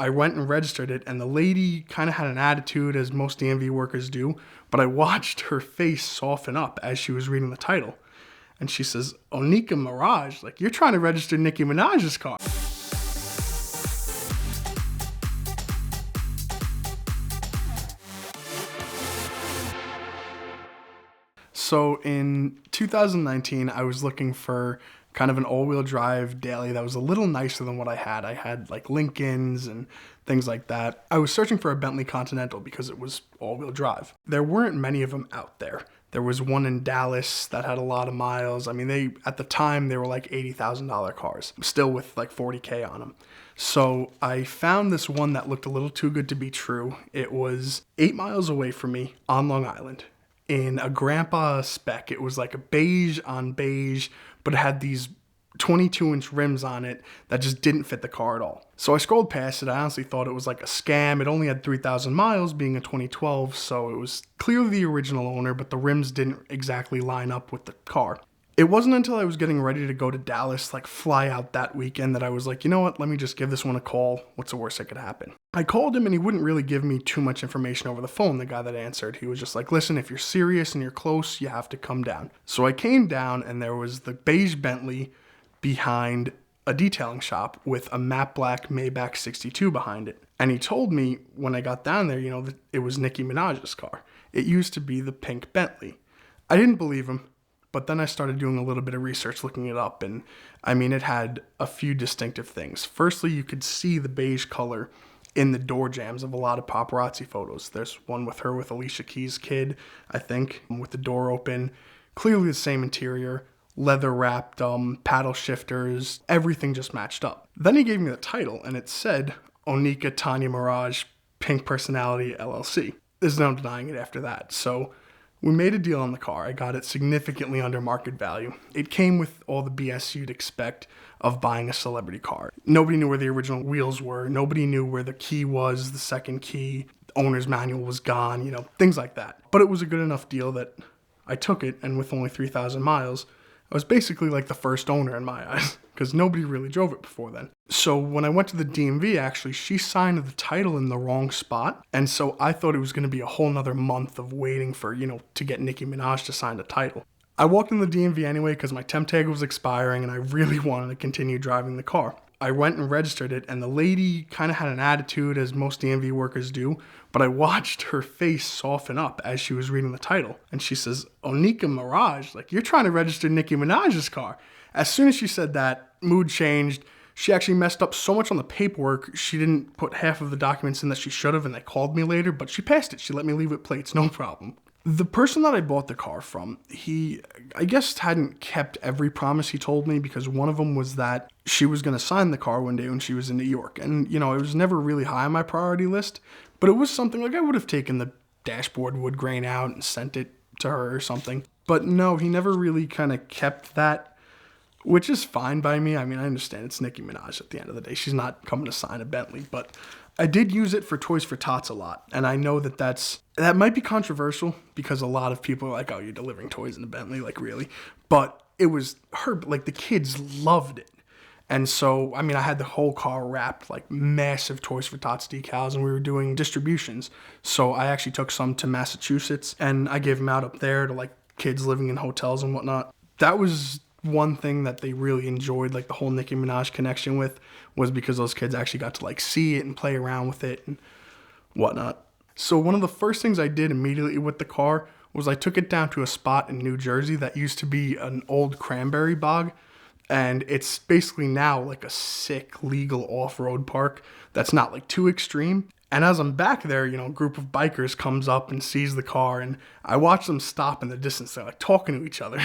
I went and registered it, and the lady kind of had an attitude, as most DMV workers do, but I watched her face soften up as she was reading the title. And she says, "Oh, Nicki Minaj, like, you're trying to register Nicki Minaj's car." So in 2019, I was looking for kind of an all-wheel drive daily that was a little nicer than what I had. I had like Lincolns and things like that. I was searching for a Bentley Continental because it was all-wheel drive. There weren't many of them out there. There was one in Dallas that had a lot of miles. I mean, at the time, they were like $80,000 cars, still with like 40K on them. So I found this one that looked a little too good to be true. It was 8 miles away from me on Long Island in a grandpa spec. It was like a beige on beige, but it had these 22-inch rims on it that just didn't fit the car at all. So I scrolled past it. I honestly thought it was like a scam. It only had 3,000 miles, being a 2012, so it was clearly the original owner, but the rims didn't exactly line up with the car. It wasn't until I was getting ready to go to Dallas, like fly out that weekend, that I was like, you know what, let me just give this one a call. What's the worst that could happen? I called him and he wouldn't really give me too much information over the phone, the guy that answered. He was just like, listen, if you're serious and you're close, you have to come down. So I came down and there was the beige Bentley behind a detailing shop with a matte black Maybach 62 behind it. And he told me when I got down there, that it was Nicki Minaj's car. It used to be the pink Bentley. I didn't believe him. But then I started doing a little bit of research, looking it up, and I mean, it had a few distinctive things. Firstly, you could see the beige color in the door jambs of a lot of paparazzi photos. There's one with her with Alicia Keys' kid, I think, with the door open. Clearly the same interior, leather wrapped, paddle shifters, everything just matched up. Then he gave me the title, and it said, Onika Tanya Mirage, Pink Personality LLC. There's no denying it after that. So we made a deal on the car. I got it significantly under market value. It came with all the BS you'd expect of buying a celebrity car. Nobody knew where the original wheels were. Nobody knew where the key was, the second key. The owner's manual was gone, things like that. But it was a good enough deal that I took it, and with only 3,000 miles, I was basically like the first owner in my eyes, because nobody really drove it before then. So when I went to the DMV, actually, she signed the title in the wrong spot. And so I thought it was going to be a whole nother month of waiting for, to get Nicki Minaj to sign the title. I walked in the DMV anyway because my temp tag was expiring and I really wanted to continue driving the car. I went and registered it, and the lady kind of had an attitude, as most DMV workers do, but I watched her face soften up as she was reading the title. And she says, "Oh, Nicki Minaj, like, you're trying to register Nicki Minaj's car." As soon as she said that, mood changed. She actually messed up so much on the paperwork, she didn't put half of the documents in that she should have, and they called me later, but she passed it. She let me leave with plates, no problem. The person that I bought the car from, he, I guess, hadn't kept every promise he told me, because one of them was that she was going to sign the car one day when she was in New York. And, it was never really high on my priority list, but it was something like I would have taken the dashboard wood grain out and sent it to her or something. But no, he never really kind of kept that, which is fine by me. I mean, I understand it's Nicki Minaj at the end of the day. She's not coming to sign a Bentley, but I did use it for Toys for Tots a lot. And I know that might be controversial, because a lot of people are like, oh, you're delivering toys in a Bentley, like, really? But it was her, like, the kids loved it. And so, I mean, I had the whole car wrapped, like, massive Toys for Tots decals, and we were doing distributions. So I actually took some to Massachusetts, and I gave them out up there to, like, kids living in hotels and whatnot. That was one thing that they really enjoyed, like the whole Nicki Minaj connection with, was because those kids actually got to like see it and play around with it and whatnot. So one of the first things I did immediately with the car was I took it down to a spot in New Jersey that used to be an old cranberry bog. And it's basically now like a sick legal off-road park that's not like too extreme. And as I'm back there, a group of bikers comes up and sees the car, and I watch them stop in the distance. They're like talking to each other.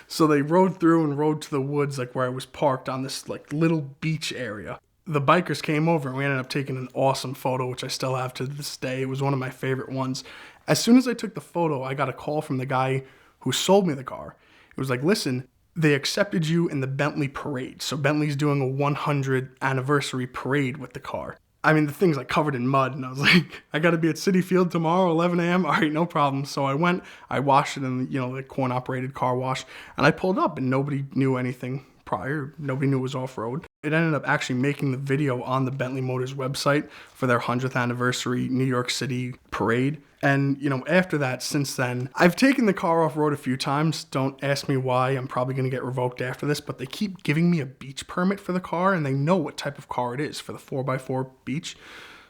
So they rode through and rode to the woods, like where I was parked on this like little beach area. The bikers came over and we ended up taking an awesome photo, which I still have to this day. It was one of my favorite ones. As soon as I took the photo, I got a call from the guy who sold me the car. It was like, listen, they accepted you in the Bentley parade. So Bentley's doing a 100th anniversary parade with the car. I mean, the thing's like covered in mud, and I was like, I gotta be at Citi Field tomorrow, 11 a.m. All right, no problem. So I went, I washed it in, the coin-operated car wash, and I pulled up, and nobody knew anything prior. Nobody knew it was off-road. It ended up actually making the video on the Bentley Motors website for their 100th anniversary New York City parade. And, after that, since then, I've taken the car off-road a few times. Don't ask me why. I'm probably going to get revoked after this, but they keep giving me a beach permit for the car, and they know what type of car it is for the 4x4 beach.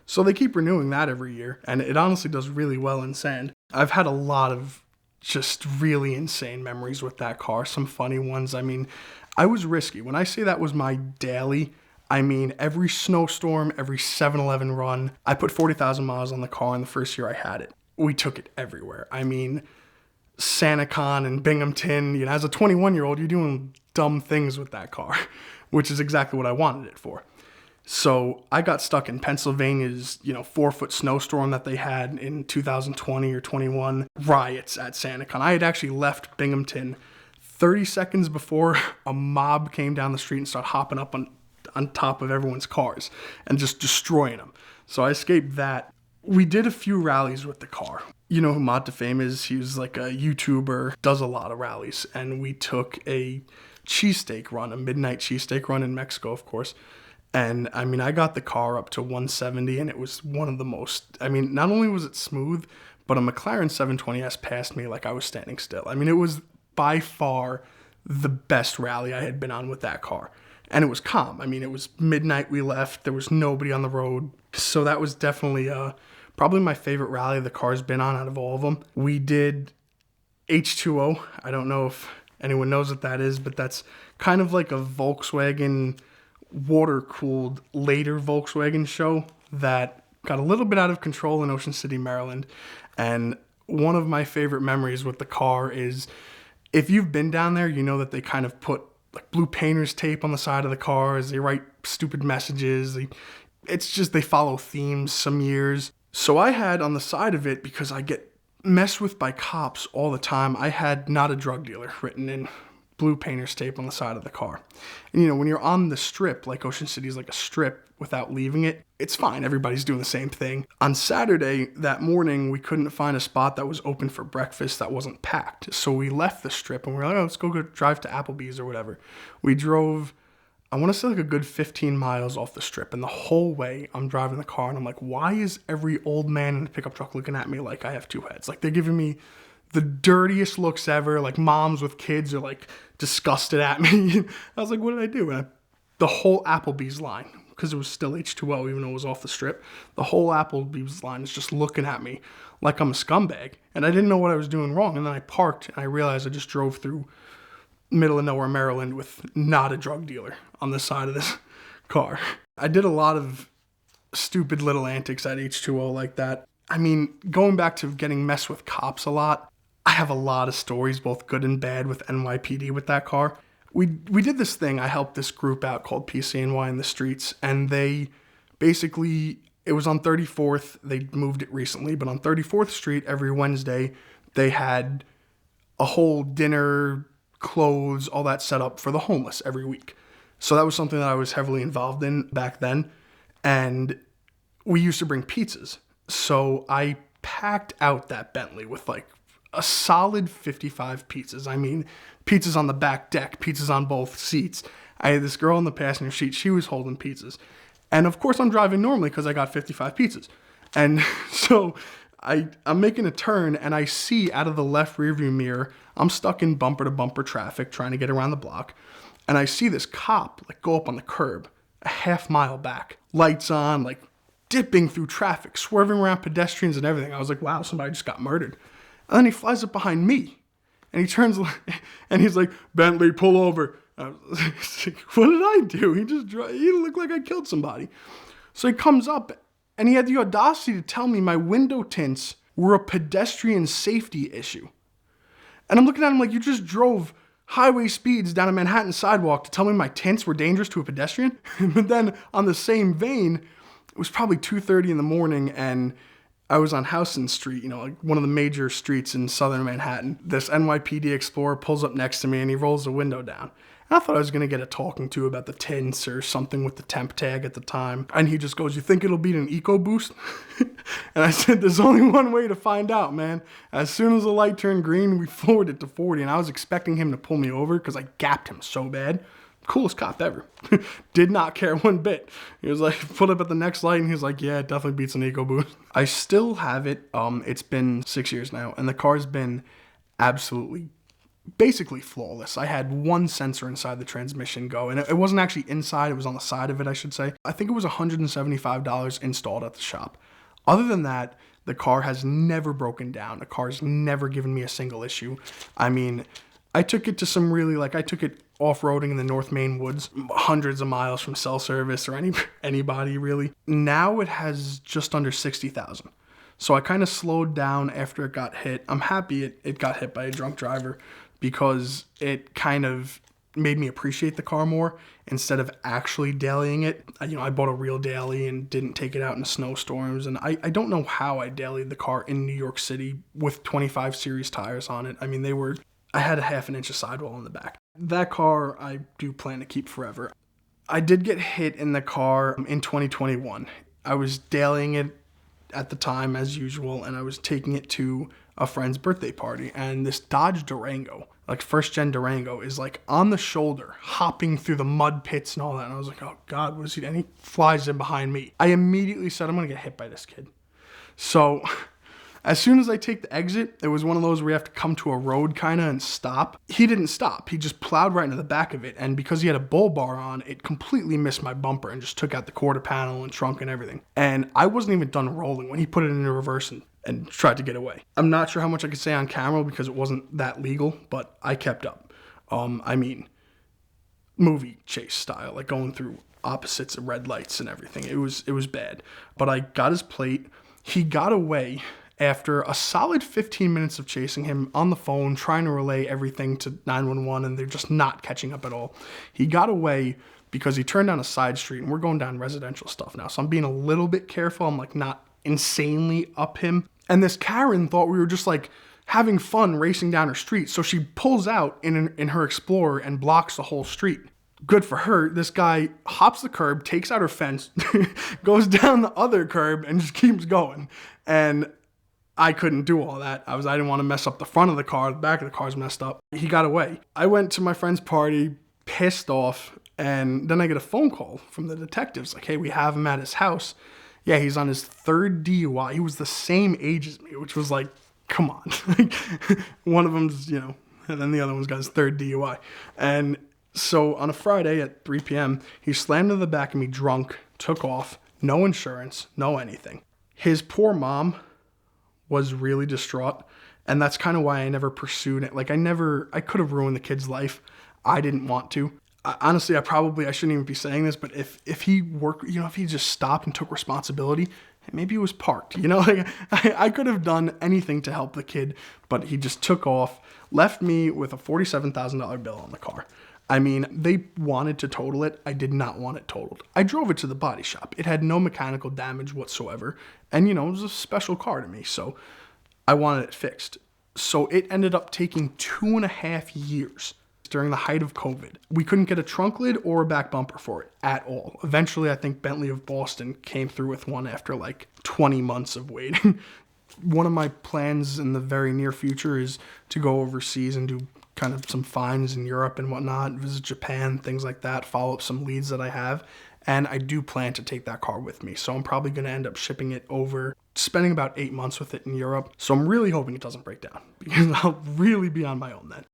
So they keep renewing that every year, and it honestly does really well in sand. I've had a lot of just really insane memories with that car, some funny ones. I mean, I was risky. When I say that was my daily, I mean every snowstorm, every 7-Eleven run. I put 40,000 miles on the car in the first year I had it. We took it everywhere. I mean, SantaCon and Binghamton, as a 21-year-old, you're doing dumb things with that car, which is exactly what I wanted it for. So I got stuck in Pennsylvania's, 4-foot snowstorm that they had in 2020 or 21, riots at SantaCon. I had actually left Binghamton 30 seconds before a mob came down the street and started hopping up on top of everyone's cars and just destroying them. So I escaped that. We did a few rallies with the car. You know who Mod to Fame is? He was like a YouTuber, does a lot of rallies. And we took a cheesesteak run, a midnight cheesesteak run in Mexico, of course. And I mean, I got the car up to 170, and it was one of the most, not only was it smooth, but a McLaren 720S passed me like I was standing still. I mean, it was by far the best rally I had been on with that car. And it was calm. I mean, it was midnight we left. There was nobody on the road. So that was definitely probably my favorite rally the car's been on out of all of them. We did H2O. I don't know if anyone knows what that is, but that's kind of like a Volkswagen water-cooled later Volkswagen show that got a little bit out of control in Ocean City, Maryland. And one of my favorite memories with the car is, if you've been down there, you know that they kind of put like blue painter's tape on the side of the cars. They write stupid messages. It's just they follow themes some years. So I had on the side of it, because I get messed with by cops all the time, I had "not a drug dealer" written in blue painter's tape on the side of the car. And when you're on the strip, like Ocean City is like a strip without leaving it, it's fine. Everybody's doing the same thing. On Saturday, that morning, we couldn't find a spot that was open for breakfast that wasn't packed. So we left the strip and we were like, let's go drive to Applebee's or whatever. We drove, I want to say like a good 15 miles off the strip. And the whole way I'm driving the car and I'm like, why is every old man in the pickup truck looking at me like I have two heads? Like, they're giving me the dirtiest looks ever. Like, moms with kids are like disgusted at me. I was like, what did I do? And the whole Applebee's line, because it was still H2O even though it was off the strip, the whole Applebee's line is just looking at me like I'm a scumbag. And I didn't know what I was doing wrong. And then I parked and I realized I just drove through middle of nowhere, Maryland, with "not a drug dealer" on the side of this car. I did a lot of stupid little antics at H2O like that. I mean, going back to getting messed with cops a lot, I have a lot of stories, both good and bad, with NYPD with that car. We did this thing. I helped this group out called PCNY in the Streets, and they basically, it was on 34th. They moved it recently, but on 34th Street every Wednesday, they had a whole dinner, clothes, all that set up for the homeless every week. So that was something that I was heavily involved in back then, and we used to bring pizzas. So I packed out that Bentley with like a solid 55 pizzas. I mean, pizzas on the back deck, pizzas on both seats. I had this girl in the passenger seat. She was holding pizzas. And of course I'm driving normally because I got 55 pizzas. And so I'm making a turn and I see out of the left rearview mirror, I'm stuck in bumper to bumper traffic trying to get around the block. And I see this cop like go up on the curb a half mile back, lights on, like dipping through traffic, swerving around pedestrians and everything. I was like, wow, somebody just got murdered. And then he flies up behind me and he turns and he's like, "Bentley, pull over." I was like, what did I do? He looked like I killed somebody. So he comes up and he had the audacity to tell me my window tints were a pedestrian safety issue. And I'm looking at him like, you just drove highway speeds down a Manhattan sidewalk to tell me my tints were dangerous to a pedestrian? But then on the same vein, it was probably 2:30 in the morning and I was on Houston Street, like one of the major streets in southern Manhattan. This NYPD Explorer pulls up next to me and he rolls the window down. And I thought I was going to get a talking to about the tints or something with the temp tag at the time. And he just goes, "You think it'll beat an EcoBoost?" And I said, "There's only one way to find out, man. As soon as the light turned green, we forwarded it to 40. And I was expecting him to pull me over because I gapped him so bad. Coolest cop ever. Did not care one bit. He was like, put up at the next light, and he was like, yeah, it definitely beats an EcoBoost. I still have it. It's been 6 years now, and the car's been absolutely, basically flawless. I had one sensor inside the transmission go, and it wasn't actually inside, it was on the side of it, I should say. I think it was $175 installed at the shop. Other than that, the car has never broken down. The car's never given me a single issue. I mean, I took it to some really, I took it off-roading in the North Maine woods, hundreds of miles from cell service or anybody really. Now it has just under 60,000. So I kind of slowed down after it got hit. I'm happy it got hit by a drunk driver because it kind of made me appreciate the car more instead of actually dailying it. I bought a real daily and didn't take it out in snowstorms. And I don't know how I dailied the car in New York City with 25 series tires on it. I mean, I had a half an inch of sidewall in the back. That car I do plan to keep forever. I did get hit in the car in 2021. I was dailying it at the time as usual, and I was taking it to a friend's birthday party, and this Dodge Durango, first gen Durango, is on the shoulder, hopping through the mud pits and all that, and I was like, oh God, what is he? And he flies in behind me. I immediately said, I'm gonna get hit by this kid. So as soon as I take the exit, it was one of those where you have to come to a road and stop. He didn't stop. He just plowed right into the back of it. And because he had a bull bar on, it completely missed my bumper and just took out the quarter panel and trunk and everything. And I wasn't even done rolling when he put it into reverse and tried to get away. I'm not sure how much I could say on camera because it wasn't that legal, but I kept up. I mean, movie chase style, going through opposites of red lights and everything. It was bad. But I got his plate. He got away after a solid 15 minutes of chasing him on the phone, trying to relay everything to 911, and they're just not catching up at all. He got away because he turned down a side street, and we're going down residential stuff now, so I'm being a little bit careful. I'm not insanely up him. And this Karen thought we were just having fun racing down her street, so she pulls out in her Explorer and blocks the whole street. Good for her. This guy hops the curb, takes out her fence, goes down the other curb, and just keeps going. And I couldn't do all that. I didn't want to mess up the front of the car. The back of the car's messed up. He got away. I went to my friend's party, pissed off, and then I get a phone call from the detectives. Hey, we have him at his house. Yeah, he's on his third DUI. He was the same age as me, which was come on. One of them's, and then the other one's got his third DUI. And so on a Friday at 3 p.m., he slammed into the back of me drunk, took off, no insurance, no anything. His poor mom was really distraught, and that's kind of why I never pursued it. I could have ruined the kid's life. I didn't want to. Honestly, I shouldn't even be saying this, but if he worked, if he just stopped and took responsibility, maybe he was parked, I could have done anything to help the kid, but he just took off, left me with a $47,000 bill on the car. I mean, they wanted to total it. I did not want it totaled. I drove it to the body shop. It had no mechanical damage whatsoever. And, it was a special car to me. So I wanted it fixed. So it ended up taking 2.5 years during the height of COVID. We couldn't get a trunk lid or a back bumper for it at all. Eventually, I think Bentley of Boston came through with one after 20 months of waiting. One of my plans in the very near future is to go overseas and do kind of some finds in Europe and whatnot, visit Japan, things like that, follow up some leads that I have. And I do plan to take that car with me. So I'm probably going to end up shipping it over, spending about 8 months with it in Europe. So I'm really hoping it doesn't break down because I'll really be on my own then.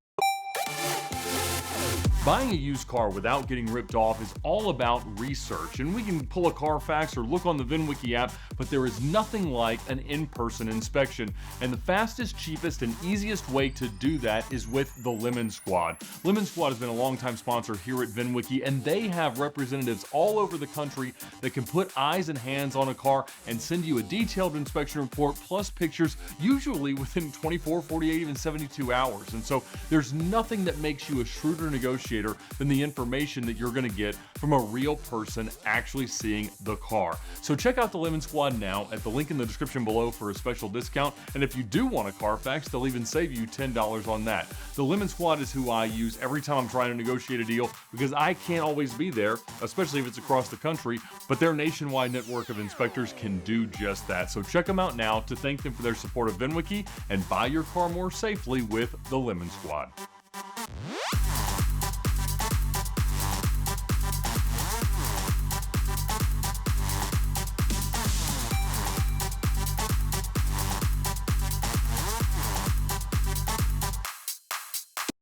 Buying a used car without getting ripped off is all about research, and we can pull a Carfax or look on the VINwiki app, but there is nothing like an in-person inspection. And the fastest, cheapest, and easiest way to do that is with the Lemon Squad. Lemon Squad has been a longtime sponsor here at VINwiki, and they have representatives all over the country that can put eyes and hands on a car and send you a detailed inspection report plus pictures, usually within 24, 48, even 72 hours. And so there's nothing that makes you a shrewder negotiator than the information that you're going to get from a real person actually seeing the car. So check out the Lemon Squad now at the link in the description below for a special discount. And if you do want a Carfax, they'll even save you $10 on that. The Lemon Squad is who I use every time I'm trying to negotiate a deal because I can't always be there, especially if it's across the country, but their nationwide network of inspectors can do just that. So check them out now to thank them for their support of VINwiki and buy your car more safely with the Lemon Squad.